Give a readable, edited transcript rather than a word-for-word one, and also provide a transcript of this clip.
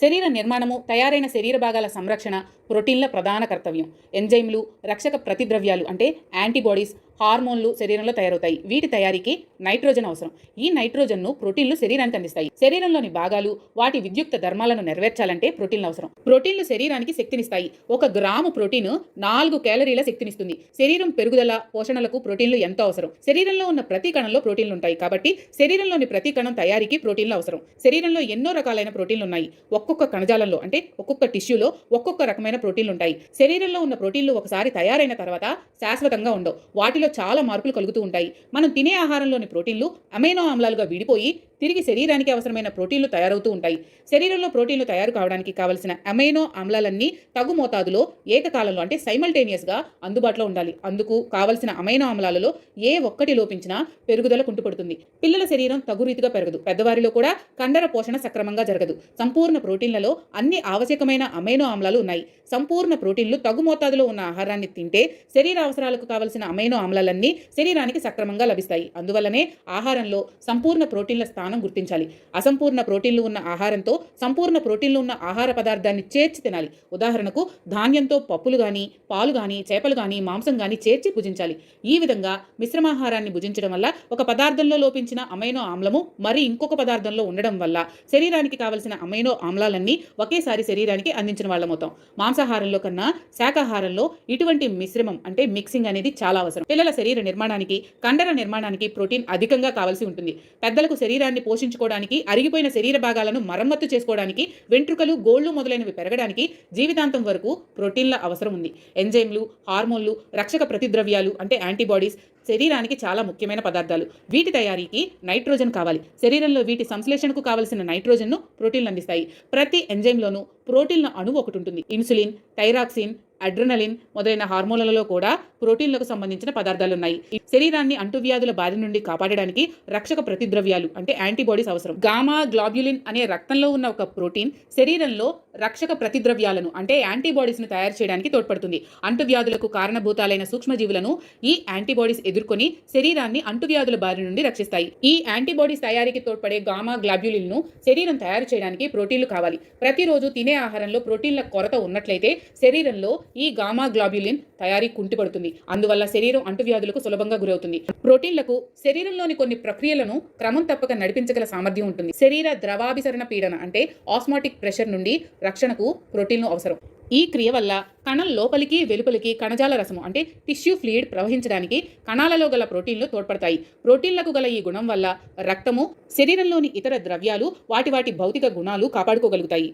శరీర నిర్మాణము, తయారైన శరీర భాగాల సంరక్షణ ప్రోటీన్ల ప్రధాన కర్తవ్యం. ఎంజైమ్లు, రక్షక ప్రతిద్రవ్యాలు అంటే యాంటీబాడీస్, హార్మోన్లు శరీరంలో తయారవుతాయి. వీటి తయారీకి నైట్రోజన్ అవసరం. ఈ నైట్రోజన్ను ప్రోటీన్లు శరీరానికి అందిస్తాయి. శరీరంలోని భాగాలు వాటి విద్యుక్త ధర్మాలను నెరవేర్చాలంటే ప్రోటీన్లు అవసరం. ప్రోటీన్లు శరీరానికి శక్తినిస్తాయి. 1 గ్రాము ప్రోటీన్ 4 కేలరీల శక్తినిస్తుంది. శరీరం పెరుగుదల, పోషణలకు ప్రోటీన్లు ఎంతో అవసరం. శరీరంలో ఉన్న ప్రతి కణంలో ప్రోటీన్లు ఉంటాయి కాబట్టి శరీరంలోని ప్రతి కణం తయారీకి ప్రోటీన్లు అవసరం. శరీరంలో ఎన్నో రకాలైన ప్రోటీన్లు ఉన్నాయి. ఒక్కొక్క కణజాలంలో అంటే ఒక్కొక్క టిష్యూలో ఒక్కొక్క రకమైన ప్రోటీన్లు ఉంటాయి. శరీరంలో ఉన్న ప్రోటీన్లు ఒకసారి తయారైన తర్వాత శాశ్వతంగా ఉండవు. వాటిలో చాలా మార్పులు కలుగుతూ ఉంటాయి. మనం తినే ఆహారంలోని ప్రోటీన్లు అమైనో ఆమ్లాలుగా విడిపోయి తిరిగి శరీరానికి అవసరమైన ప్రోటీన్లు తయారవుతూ ఉంటాయి. శరీరంలో ప్రోటీన్లు తయారు కావడానికి కావలసిన అమైనో ఆమ్లాలన్నీ తగు మోతాదులో ఏకకాలంలో అంటే సైమల్టేనియస్గా అందుబాటులో ఉండాలి. అందుకు కావలసిన అమైనో ఆమ్లాలలో ఏ ఒక్కటి లోపించినా పెరుగుదల కుంటుపడుతుంది. పిల్లల శరీరం తగు రీతిగా పెరగదు. పెద్దవారిలో కూడా కండర పోషణ సక్రమంగా జరగదు. సంపూర్ణ ప్రోటీన్లలో అన్ని ఆవశ్యకమైన అమైనో ఆమ్లాలు ఉన్నాయి. సంపూర్ణ ప్రోటీన్లు తగు మోతాదులో ఉన్న ఆహారాన్ని తింటే శరీర అవసరాలకు కావలసిన అమైనో ఆమ్లాలన్నీ శరీరానికి సక్రమంగా లభిస్తాయి. అందువల్లనే ఆహారంలో సంపూర్ణ ప్రోటీన్ల స్థానం గుర్తించాలి. అసంపూర్ణ ప్రోటీన్లు ఉన్న ఆహారంతో సంపూర్ణ ప్రోటీన్లు ఉన్న ఆహార పదార్థాన్ని చేర్చి తినాలి. ఉదాహరణకు ధాన్యంతో పప్పులు గాని, పాలు గాని, చేపలు గాని, మాంసం గాని చేర్చి భుజించాలి. ఈ విధంగా మిశ్రమాహారాన్ని భుజించడం వల్ల ఒక పదార్థంలో లోపించిన అమైనో ఆమ్లము మరి ఇంకొక పదార్థంలో ఉండడం వల్ల శరీరానికి కావలసిన అమైనో ఆమ్లాలన్నీ ఒకేసారి శరీరానికి అందించిన వాళ్ళమవుతాం. మాంసాహారంలో కన్నా శాకాహారంలో ఇటువంటి మిశ్రమం అంటే మిక్సింగ్ అనేది చాలా అవసరం. పిల్లల శరీర నిర్మాణానికి, కండర నిర్మాణానికి ప్రోటీన్ అధికంగా కావాల్సి ఉంటుంది. పెద్దలకు శరీరాన్ని పోషించుకోవడానికి, అరిగిపోయిన శరీర భాగాలను మరమ్మత్తు చేసుకోవడానికి, వెంట్రుకలు, గోళ్లు మొదలైనవి పెరగడానికి జీవితాంతం వరకు ప్రోటీన్ల అవసరం ఉంది. ఎంజైమ్లు, హార్మోన్లు, రక్షక ప్రతిద్రవ్యాలు అంటే యాంటీబాడీస్ శరీరానికి చాలా ముఖ్యమైన పదార్థాలు. వీటి తయారీకి నైట్రోజన్ కావాలి. శరీరంలో వీటి సంశ్లేషణకు కావలసిన నైట్రోజన్ను ప్రోటీన్లు అందిస్తాయి. ప్రతి ఎంజైమ్లోనూ ప్రోటీన్ల అణువు ఒకటి ఉంటుంది. ఇన్సులిన్, థైరాక్సిన్, అడ్రినలిన్ మొదలైన హార్మోన్లలో కూడా ప్రోటీన్లకు సంబంధించిన పదార్థాలు ఉన్నాయి. శరీరాన్ని అంటువ్యాధుల బారి నుండి కాపాడడానికి రక్షక ప్రతిద్రవ్యాలు అంటే యాంటీబాడీస్ అవసరం. గామా గ్లోబ్యులిన్ అనే రక్తంలో ఉన్న ఒక ప్రోటీన్ శరీరంలో రక్షక ప్రతిద్రవ్యాలను అంటే యాంటీబాడీస్ను తయారు చేయడానికి తోడ్పడుతుంది. అంటువ్యాధులకు కారణభూతాలైన సూక్ష్మజీవులను ఈ యాంటీబాడీస్ ఎదుర్కొని శరీరాన్ని అంటువ్యాధుల బారి నుండి రక్షిస్తాయి. ఈ యాంటీబాడీస్ తయారీకి తోడ్పడే గామా గ్లోబ్యులిన్ను శరీరం తయారు చేయడానికి ప్రోటీన్లు కావాలి. ప్రతిరోజు తినే ఆహారంలో ప్రోటీన్ల కొరత ఉన్నట్లయితే శరీరంలో ఈ గామా గ్లోబ్యులిన్ తయారీ కుంటిపడుతుంది. అందువల్ల శరీరం అంటువ్యాధులకు సులభంగా గురవుతుంది. ప్రోటీన్లకు శరీరంలోని కొన్ని ప్రక్రియలను క్రమం తప్పక నడిపించగల సామర్థ్యం ఉంటుంది. శరీర ద్రవాభిసరణ పీడన అంటే ఆస్మాటిక్ ప్రెషర్ నుండి రక్షణకు ప్రోటీన్లు అవసరం. ఈ క్రియ వల్ల కణం లోపలికి వెలుపలికి కణజాల రసము అంటే టిష్యూ ఫ్లూయిడ్ ప్రవహించడానికి కణాలలో గల ప్రోటీన్లు తోడ్పడతాయి. ప్రోటీన్లకు గల ఈ గుణం వల్ల రక్తము, శరీరంలోని ఇతర ద్రవ్యాలు వాటి భౌతిక గుణాలు కాపాడుకోగలుగుతాయి.